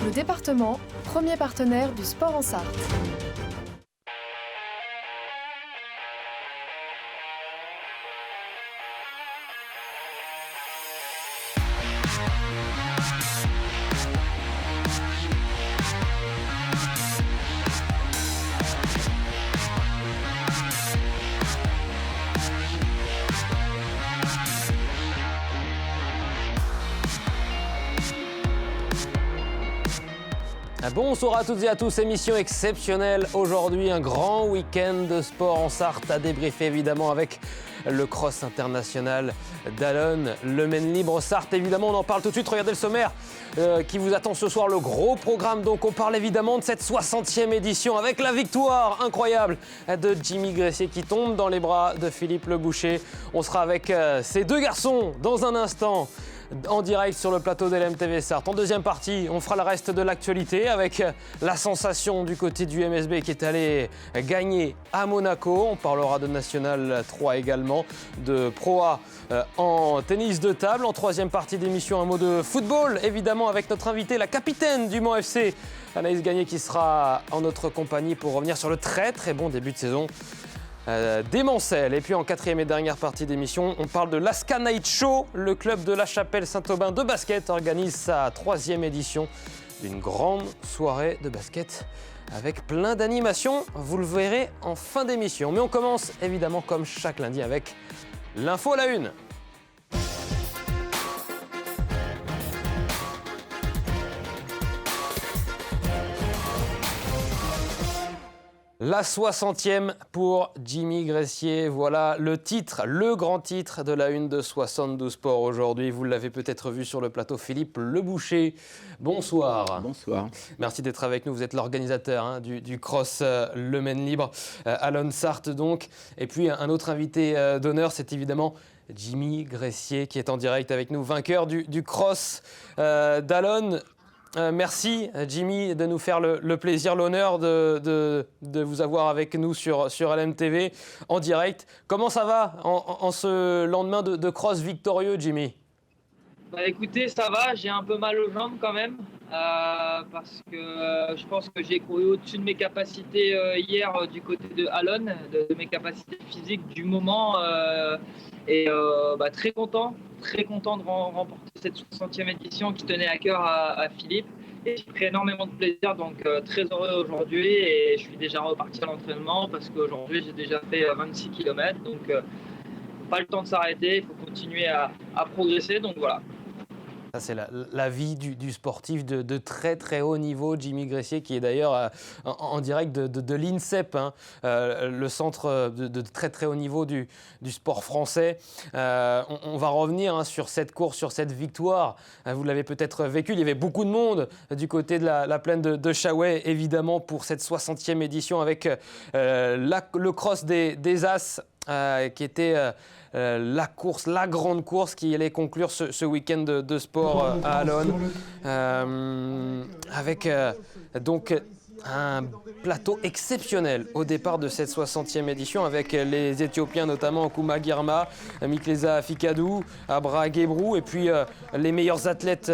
Le département, premier partenaire du sport en Sarthe. Bonsoir à toutes et à tous, émission exceptionnelle aujourd'hui, un grand week-end de sport en Sarthe à débriefer évidemment avec le cross international d'Allonnes, le Maine Libre Sarthe. Évidemment, on en parle tout de suite, regardez le sommaire qui vous attend ce soir, le gros programme. Donc on parle évidemment de cette 60e édition avec la victoire incroyable de Jimmy Gressier qui tombe dans les bras de Philippe Le Boucher. On sera avec ces deux garçons dans un instant, en direct sur le plateau de l'MTV Sarthe. En deuxième partie, on fera le reste de l'actualité avec la sensation du côté du MSB qui est allé gagner à Monaco. On parlera de National 3 également, de Pro A en tennis de table. En troisième partie d'émission, un mot de football, évidemment avec notre invité, la capitaine du Mans FC, Anaïs Gagné, qui sera en notre compagnie pour revenir sur le très très bon début de saison des Mancelles. Et puis en quatrième et dernière partie d'émission, on parle de l'Asca Night Show. Le club de La Chapelle-Saint-Aubin de basket organise sa 3e édition d'une grande soirée de basket avec plein d'animations. Vous le verrez en fin d'émission. Mais on commence évidemment comme chaque lundi avec l'info à la une. La 60e pour Jimmy Gressier, voilà le titre, le grand titre de la une de 72 Sports aujourd'hui. Vous l'avez peut-être vu sur le plateau, Philippe Le Boucher. Bonsoir. Bonsoir. Merci d'être avec nous, vous êtes l'organisateur du cross Le Maine Libre, Allonnes Sarthe donc. Et puis un autre invité d'honneur, c'est évidemment Jimmy Gressier qui est en direct avec nous, vainqueur du cross d'Allonnes. Merci Jimmy de nous faire le plaisir, l'honneur de vous avoir avec nous sur LMTV en direct. Comment ça va en ce lendemain de cross victorieux, Jimmy ? Écoutez, ça va, j'ai un peu mal aux jambes quand même parce que je pense que j'ai couru au-dessus de mes capacités hier du côté de Allonnes, de mes capacités physiques du moment et très content de remporter cette 60e édition qui tenait à cœur à Philippe. Et j'ai pris énormément de plaisir, donc très heureux aujourd'hui et je suis déjà reparti à l'entraînement parce qu'aujourd'hui j'ai déjà fait 26 km, donc pas le temps de s'arrêter, il faut continuer à progresser, donc voilà. Ça, c'est la vie du sportif de très très haut niveau, Jimmy Gressier, qui est d'ailleurs en direct de l'INSEP, le centre de très très haut niveau du sport français. On va revenir sur cette course, sur cette victoire. Vous l'avez peut-être vécu, il y avait beaucoup de monde du côté de la plaine de Chaouet, évidemment, pour cette 60e édition avec le cross des As. Qui était la grande course qui allait conclure ce week-end de sport à Allonnes, avec donc un plateau exceptionnel au départ de cette 60e édition avec les Éthiopiens, notamment Kouma Girma, Mikleza Fikadou, Abra Gebrou, et puis les meilleurs athlètes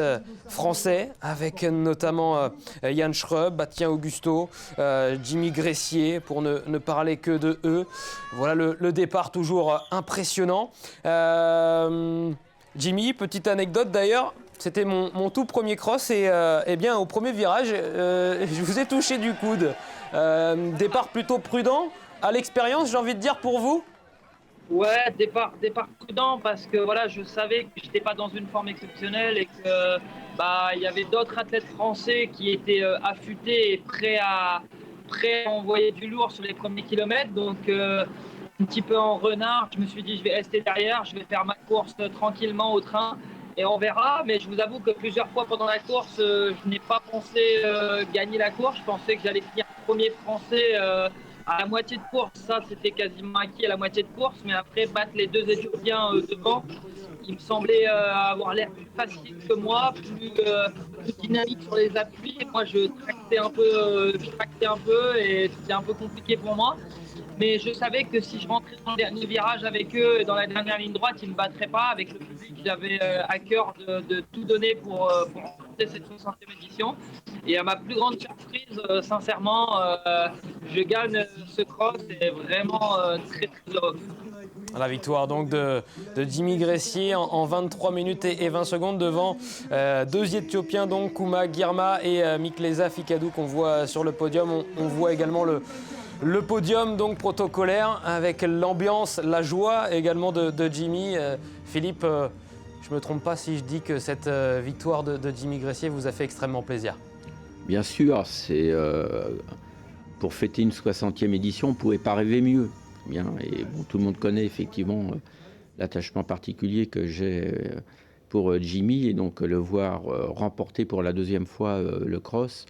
français avec notamment Yann Schrub, Bastien Augusto, Jimmy Gressier, pour ne parler que de eux. Voilà le départ toujours impressionnant. Jimmy, petite anecdote d'ailleurs, c'était mon tout premier cross et bien au premier virage, je vous ai touché du coude. Départ plutôt prudent, à l'expérience j'ai envie de dire pour vous. Ouais, départ prudent parce que voilà, je savais que j'étais pas dans une forme exceptionnelle et que il y avait d'autres athlètes français qui étaient affûtés et prêts à envoyer du lourd sur les premiers kilomètres. Donc un petit peu en renard, je me suis dit je vais rester derrière, je vais faire ma course tranquillement au train et on verra. Mais je vous avoue que plusieurs fois pendant la course, je n'ai pas pensé gagner la course. Je pensais que j'allais finir premier français à la moitié de course. Ça, c'était quasiment acquis à la moitié de course. Mais après, battre les deux Éthiopiens devant, il me semblait avoir l'air plus facile que moi, plus dynamique sur les appuis. Et moi, je tractais un peu et c'était un peu compliqué pour moi. Mais je savais que si je rentrais dans le dernier virage avec eux et dans la dernière ligne droite, ils ne me battraient pas. Avec le public, j'avais à cœur de tout donner pour remporter cette 60e édition. Et à ma plus grande surprise, sincèrement, je gagne ce cross et vraiment très très heureux. La victoire donc de Jimmy Gressier en 23 minutes et 20 secondes devant deux Éthiopiens, donc Kouma Girma et Mikleza Fikadou qu'on voit sur le podium. On voit également le podium donc protocolaire avec l'ambiance, la joie également de Jimmy. Philippe, je ne me trompe pas si je dis que cette victoire de Jimmy Gressier vous a fait extrêmement plaisir. Bien sûr, c'est pour fêter une 60e édition, on ne pouvait pas rêver mieux. Bien, et bon, tout le monde connaît effectivement l'attachement particulier que j'ai pour Jimmy, et donc le voir remporter pour la deuxième fois le cross,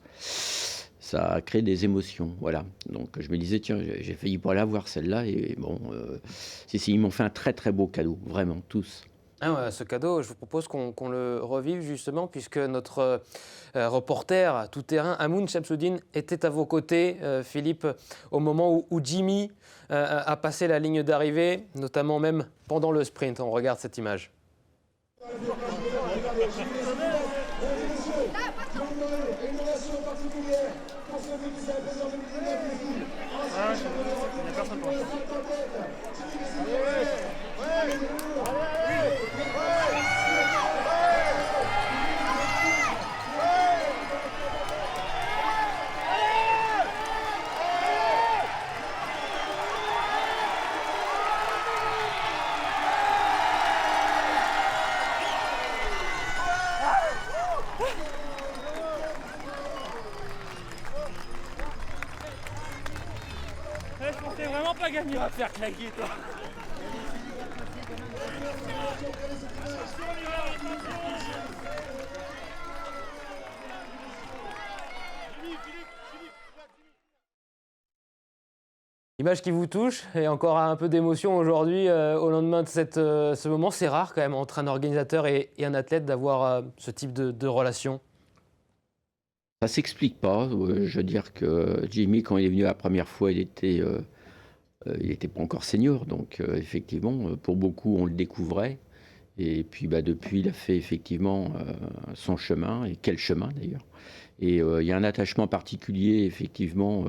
ça a créé des émotions. Voilà. Donc je me disais, tiens, j'ai failli pas l'avoir celle-là, et bon, ils m'ont fait un très très beau cadeau, vraiment, tous. Ah ouais, ce cadeau, je vous propose qu'on le revive justement, puisque notre reporter tout-terrain, Amoun Chapsoudine, était à vos côtés, Philippe, au moment où Jimmy a passé la ligne d'arrivée, notamment même pendant le sprint. On regarde cette image. Je pensais vraiment pas gagner à faire claquer, toi. Image qui vous touche et encore un peu d'émotion aujourd'hui au lendemain de ce moment. C'est rare quand même entre un organisateur et un athlète d'avoir ce type de relation. Ça s'explique pas. Je veux dire que Jimmy, quand il est venu la première fois, il était pas encore senior. Donc effectivement, pour beaucoup, on le découvrait. Et puis depuis, il a fait effectivement son chemin. Et quel chemin d'ailleurs. Et il y a un attachement particulier effectivement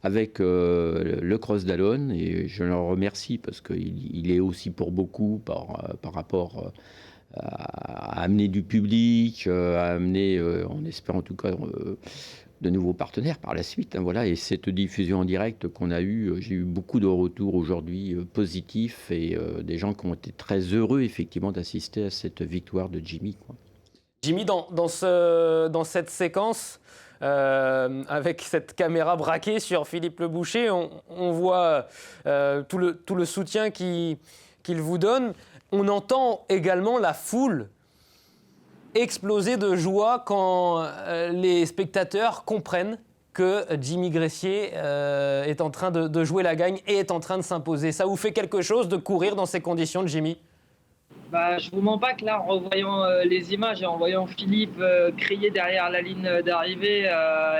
avec le Cross d'Alonne. Et je le remercie parce qu'il est aussi pour beaucoup par rapport à amener du public, à amener, on espère en tout cas, de nouveaux partenaires par la suite. Hein, voilà. Et cette diffusion en direct qu'on a eue, j'ai eu beaucoup de retours aujourd'hui positifs et des gens qui ont été très heureux effectivement d'assister à cette victoire de Jimmy, quoi. Jimmy, dans cette séquence, avec cette caméra braquée sur Philippe Le Boucher, on voit tout le soutien qu'il vous donne. On entend également la foule exploser de joie quand les spectateurs comprennent que Jimmy Gressier est en train de jouer la gagne et est en train de s'imposer. Ça vous fait quelque chose de courir dans ces conditions, Jimmy ? Je vous mens pas que là, en revoyant les images et en voyant Philippe crier derrière la ligne d'arrivée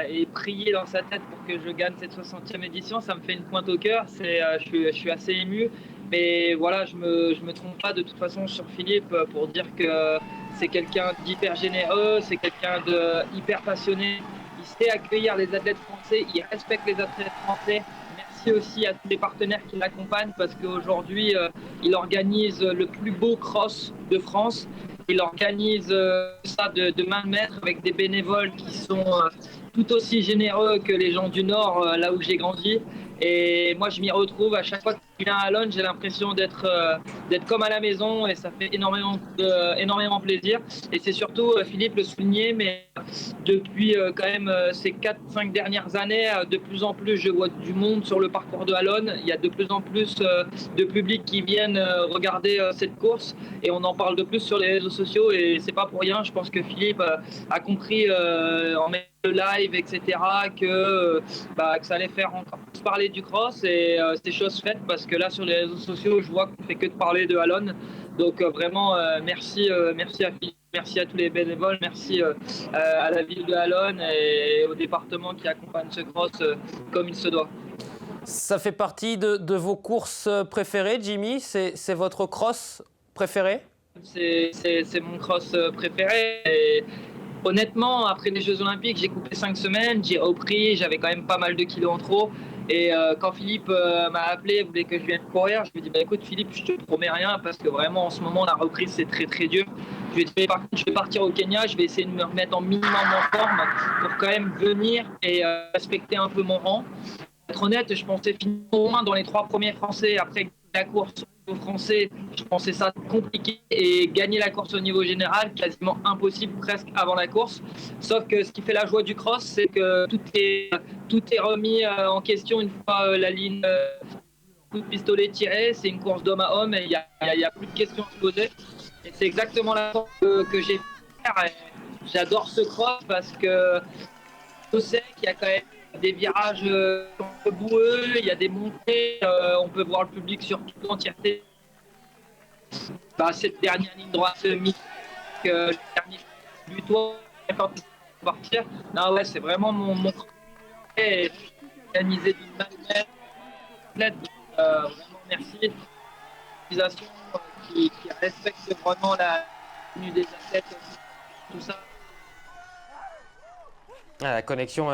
et prier dans sa tête pour que je gagne cette 60e édition, ça me fait une pointe au cœur. Je suis assez ému. Mais voilà, je me trompe pas de toute façon sur Philippe pour dire que c'est quelqu'un d'hyper généreux, c'est quelqu'un de hyper passionné. Il sait accueillir les athlètes français, il respecte les athlètes français. Merci aussi à tous les partenaires qui l'accompagnent parce qu'aujourd'hui, il organise le plus beau cross de France. Il organise ça de main de maître avec des bénévoles qui sont tout aussi généreux que les gens du Nord, là où j'ai grandi. Et moi, je m'y retrouve. À chaque fois que je viens à Alonne, j'ai l'impression d'être comme à la maison et ça fait énormément plaisir. Et c'est surtout, Philippe le soulignait, mais depuis quand même ces 4-5 dernières années, de plus en plus, je vois du monde sur le parcours de Alonne. Il y a de plus en plus de public qui viennent regarder cette course et on en parle de plus sur les réseaux sociaux et c'est pas pour rien. Je pense que Philippe a compris en mettant le live, etc., que ça allait faire encore plus parler du cross et c'est chose faite parce que là sur les réseaux sociaux je vois qu'on fait que de parler de Alonne, donc vraiment merci à Philippe, merci à tous les bénévoles, merci à la ville de Alonne et au département qui accompagne ce cross comme il se doit. Ça fait partie de vos courses préférées, Jimmy? C'est votre cross préféré? C'est mon cross préféré et honnêtement, après les Jeux Olympiques, j'ai coupé 5 semaines, j'ai repris, j'avais quand même pas mal de kilos en trop. Et quand Philippe m'a appelé, voulait que je vienne courir, je lui ai dit, bah, écoute Philippe, je te promets rien parce que vraiment en ce moment, la reprise, c'est très très dur. Je lui ai dit, mais par contre, je vais partir au Kenya, je vais essayer de me remettre en minimum en forme pour quand même venir et respecter un peu mon rang. Pour être honnête, je pensais finir au moins dans les 3 premiers Français après la course au français. Je pensais ça compliqué et gagner la course au niveau général, quasiment impossible presque avant la course. Sauf que ce qui fait la joie du cross, c'est que tout est remis en question une fois la ligne coup de pistolet tiré. C'est une course d'homme à homme et il n'y a plus de questions à se poser. Et c'est exactement la course que j'ai fait. J'adore ce cross parce que je sais qu'il y a quand même des virages boueux, il y a des montées, on peut voir le public sur toute l'entièreté. Cette dernière ligne droite mythique, le dernier butoir, quand on va partir, non, ouais, c'est vraiment mon et organisé d'une manière complète. Vraiment merci. L'organisation qui respecte vraiment la tenue des athlètes, tout ça. La connexion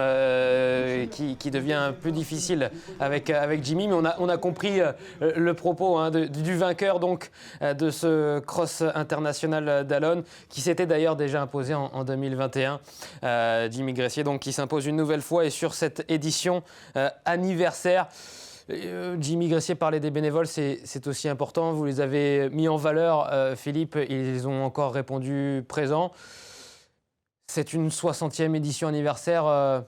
qui devient plus difficile avec Jimmy, mais on a compris le propos du vainqueur donc de ce cross international d'Alone, qui s'était d'ailleurs déjà imposé en 2021. Jimmy Gressier donc qui s'impose une nouvelle fois et sur cette édition anniversaire. Jimmy Gressier parlait des bénévoles, c'est aussi important. Vous les avez mis en valeur, Philippe, ils ont encore répondu présent. C'est une 60e édition anniversaire,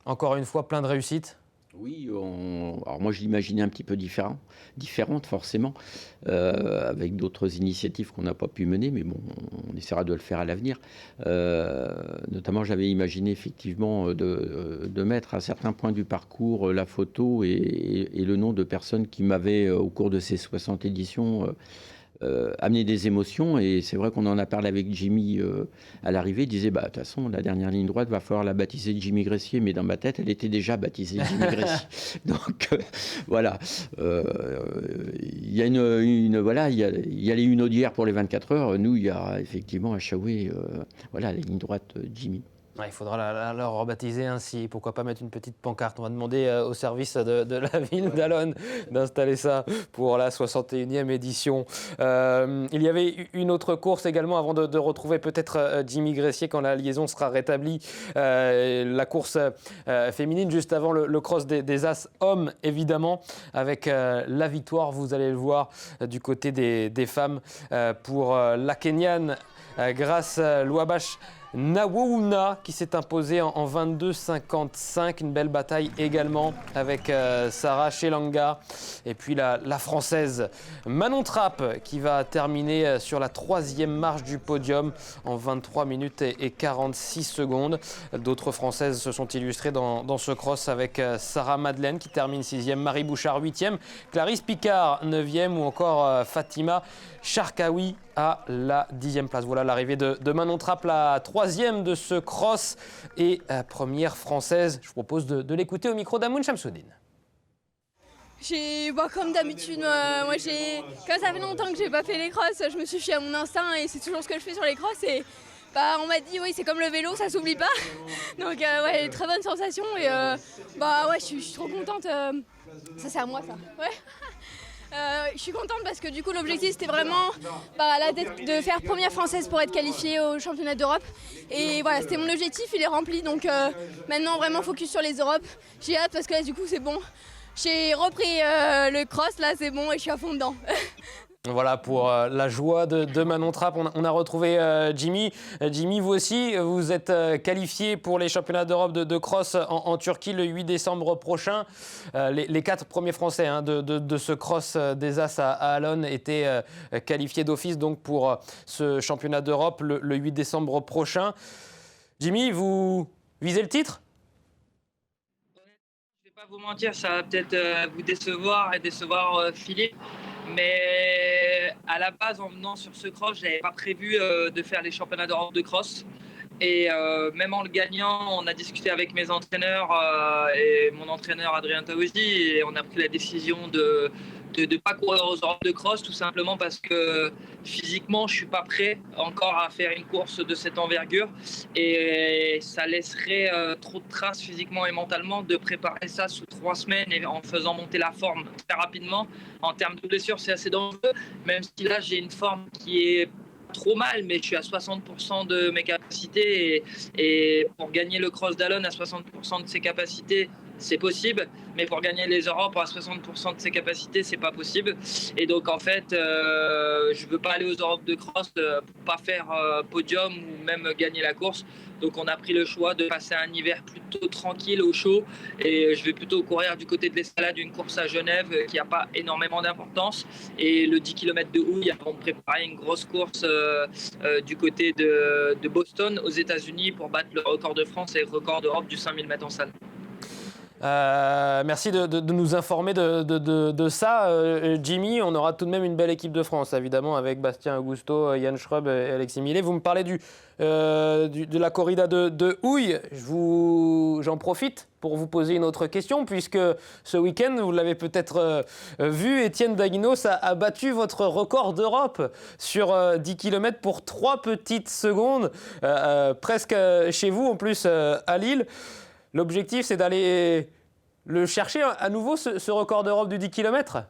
encore une fois, plein de réussite. Oui, alors moi je l'imaginais un petit peu différente forcément, avec d'autres initiatives qu'on n'a pas pu mener, mais bon, on essaiera de le faire à l'avenir. Notamment, j'avais imaginé effectivement de mettre à certains points du parcours la photo et le nom de personnes qui m'avaient, au cours de ces 60 éditions, amener des émotions. Et c'est vrai qu'on en a parlé avec Jimmy à l'arrivée. Il disait, de toute façon, la dernière ligne droite, va falloir la baptiser Jimmy Gressier. Mais dans ma tête, elle était déjà baptisée Jimmy Gressier. Donc, voilà. Il y a une audière pour les 24 heures. Nous, il y a effectivement à Chaoué, la ligne droite Jimmy. Il faudra la rebaptiser ainsi. Pourquoi pas mettre une petite pancarte? On va demander au service de la ville d'Alone d'installer ça pour la 61e édition. Il y avait une autre course également avant de retrouver peut-être Jimmy Gressier quand la liaison sera rétablie. La course féminine juste avant le cross des As hommes, évidemment, avec la victoire, vous allez le voir, du côté des femmes pour la Kenyane Grace Luabash Nawouna qui s'est imposée en 22,55. Une belle bataille également avec Sarah Chelanga. Et puis la Française Manon Trapp qui va terminer sur la 3e marche du podium en 23 minutes et 46 secondes. D'autres Françaises se sont illustrées dans ce cross avec Sarah Madeleine qui termine 6e, Marie Bouchard 8e, Clarisse Picard 9e ou encore Fatima Charkaoui à la 10e place. Voilà l'arrivée de Manon Trapp, la 3e de ce cross et première française. Je vous propose de l'écouter au micro d'Amoun Chamsoudine. Comme d'habitude, comme ça fait longtemps que j'ai pas fait les crosses, je me suis fiée à mon instinct et c'est toujours ce que je fais sur les crosses. Et on m'a dit oui, c'est comme le vélo, ça s'oublie pas. Donc très bonne sensation et je suis trop contente. Ça c'est à moi ça. Ouais. Je suis contente parce que du coup l'objectif c'était vraiment de faire première française pour être qualifiée au championnat d'Europe. Et voilà, c'était mon objectif, il est rempli. Donc maintenant vraiment focus sur les Europes. J'ai hâte parce que là du coup c'est bon. J'ai repris le cross, là c'est bon et je suis à fond dedans. Voilà pour la joie de Manon Trapp. On a retrouvé Jimmy. Jimmy, vous aussi, vous êtes qualifié pour les championnats d'Europe de cross en Turquie le 8 décembre prochain. Les 4 premiers Français de ce cross des As à Alone étaient qualifiés d'office donc pour ce championnat d'Europe le 8 décembre prochain. Jimmy, vous visez le titre ? Je ne vais pas vous mentir, ça va peut-être vous décevoir et décevoir Philippe. Mais à la base, en venant sur ce cross, je n'avais pas prévu de faire les championnats d'Europe de cross. Et même en le gagnant, on a discuté avec mes entraîneurs et mon entraîneur Adrien Taouzi et on a pris la décision de de pas courir aux Europes de cross, tout simplement parce que physiquement, je suis pas prêt encore à faire une course de cette envergure et ça laisserait trop de traces physiquement et mentalement de préparer ça sous 3 semaines et en faisant monter la forme très rapidement. En termes de blessures, c'est assez dangereux, même si là, j'ai une forme qui est trop mal, mais je suis à 60% de mes capacités et pour gagner le Cross d'Alon à 60% de ses capacités, c'est possible, mais pour gagner les Europes à 60% de ses capacités, c'est pas possible. Et donc en fait, je veux pas aller aux Europes de cross pour pas faire podium ou même gagner la course. Donc on a pris le choix de passer un hiver plutôt tranquille au chaud et je vais plutôt courir du côté de l'Escalade, une course à Genève qui n'a pas énormément d'importance et le 10 km de houille avant de préparer une grosse course du côté de Boston aux États-Unis pour battre le record de France et le record d'Europe du 5000 mètres en salle. Merci de nous informer de ça, Jimmy. On aura tout de même une belle équipe de France, évidemment, avec Bastien Augusto, Yann Schrub et Alexis Millet. Vous me parlez de la corrida de houille. J'en profite pour vous poser une autre question, puisque ce week-end, vous l'avez peut-être vu, Étienne Daguinos a battu votre record d'Europe sur 10 km pour 3 petites secondes, presque chez vous, en plus à Lille. L'objectif, c'est d'aller le chercher à nouveau, ce record d'Europe du 10 km ?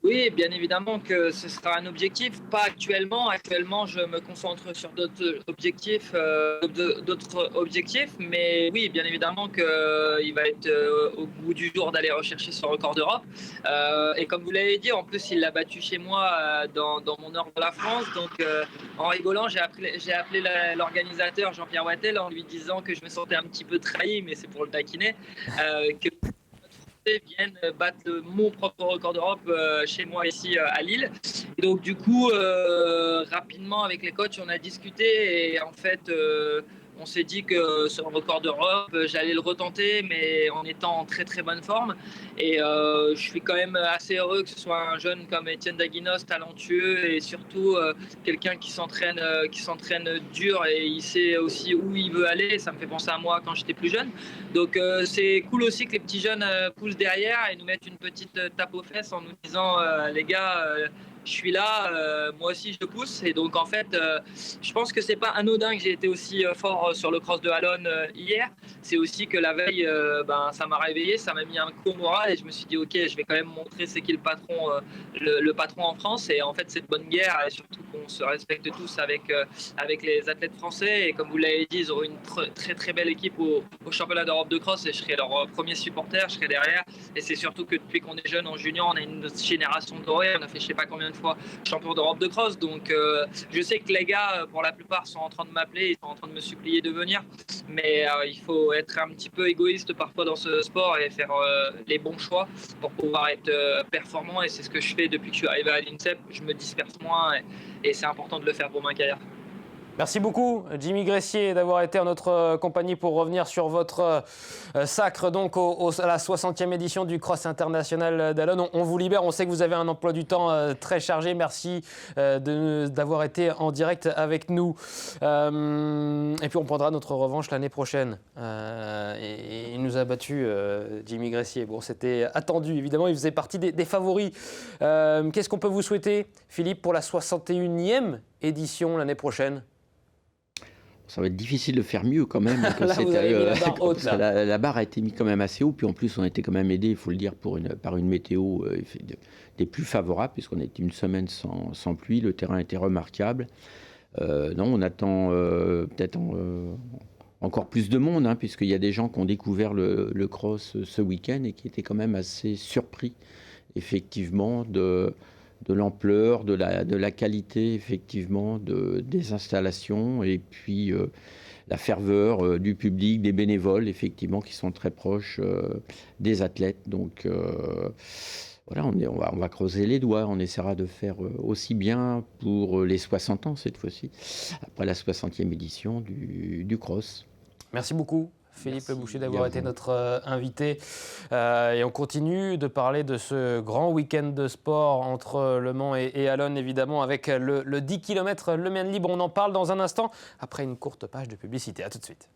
Oui, bien évidemment que ce sera un objectif, pas actuellement. Actuellement, je me concentre sur d'autres objectifs, mais oui, bien évidemment qu'il va être au bout du jour d'aller rechercher ce record d'Europe. Et comme vous l'avez dit, en plus, il l'a battu chez moi dans mon nord de la France. Donc, en rigolant, j'ai appelé l'organisateur Jean-Pierre Wattel en lui disant que je me sentais un petit peu trahi, mais c'est pour le taquiner, que viennent battre mon propre record d'Europe chez moi ici à Lille. Et donc du coup, rapidement avec les coachs, on a discuté et en fait, on s'est dit que ce record d'Europe, j'allais le retenter, mais en étant en très très bonne forme. Et je suis quand même assez heureux que ce soit un jeune comme Étienne Daguinos, talentueux et surtout quelqu'un qui s'entraîne dur et il sait aussi où il veut aller. Ça me fait penser à moi quand j'étais plus jeune. Donc c'est cool aussi que les petits jeunes poussent derrière et nous mettent une petite tape aux fesses en nous disant les gars, je suis là, moi aussi je pousse. Et donc en fait, je pense que c'est pas anodin que j'ai été aussi fort sur le cross de Alon hier. C'est aussi que la veille, ça m'a réveillé, ça m'a mis un coup au moral et je me suis dit ok, je vais quand même montrer c'est qui le patron, le patron en France. Et en fait c'est de bonne guerre et surtout qu'on se respecte tous avec les athlètes français. Et comme vous l'avez dit, ils auront une très très belle équipe au championnat d'Europe de cross et je serai leur premier supporter, je serai derrière. Et c'est surtout que depuis qu'on est jeune en junior, on a une génération dorée, on a fait je sais pas combien de fois champion d'Europe de cross. Donc je sais que les gars, pour la plupart, sont en train de m'appeler, ils sont en train de me supplier de venir. Mais il faut être un petit peu égoïste parfois dans ce sport et faire les bons choix pour pouvoir être performant. Et c'est ce que je fais depuis que je suis arrivé à l'INSEP. Je me disperse moins et c'est important de le faire pour ma carrière. Merci beaucoup, Jimmy Gressier, d'avoir été en notre compagnie pour revenir sur votre sacre donc à la 60e édition du Cross International d'Alon. On vous libère, on sait que vous avez un emploi du temps très chargé. Merci d'avoir été en direct avec nous. Et puis on prendra notre revanche l'année prochaine. Et il nous a battu, Jimmy Gressier. Bon, c'était attendu, évidemment, il faisait partie des favoris. Qu'est-ce qu'on peut vous souhaiter, Philippe, pour la 61e édition l'année prochaine ? Ça va être difficile de faire mieux quand même. Là, vous avez mis la barre haute, là. La barre a été mise quand même assez haut. Puis en plus, on a été quand même aidé, il faut le dire, par une météo des plus favorables, puisqu'on a été une semaine sans pluie. Le terrain était remarquable. Non, on attend peut-être encore plus de monde, hein, puisqu'il y a des gens qui ont découvert le cross ce week-end et qui étaient quand même assez surpris, effectivement, de l'ampleur, de la qualité, effectivement, des installations et puis la ferveur du public, des bénévoles, effectivement, qui sont très proches des athlètes. Donc voilà, on va creuser les doigts. On essaiera de faire aussi bien pour les 60 ans cette fois-ci, après la 60e édition du cross. Merci beaucoup, Philippe Le Boucher, d'avoir été notre invité. Et on continue de parler de ce grand week-end de sport entre Le Mans et Alon, évidemment, avec le 10 km Le Mans libre. On en parle dans un instant, après une courte page de publicité. À tout de suite.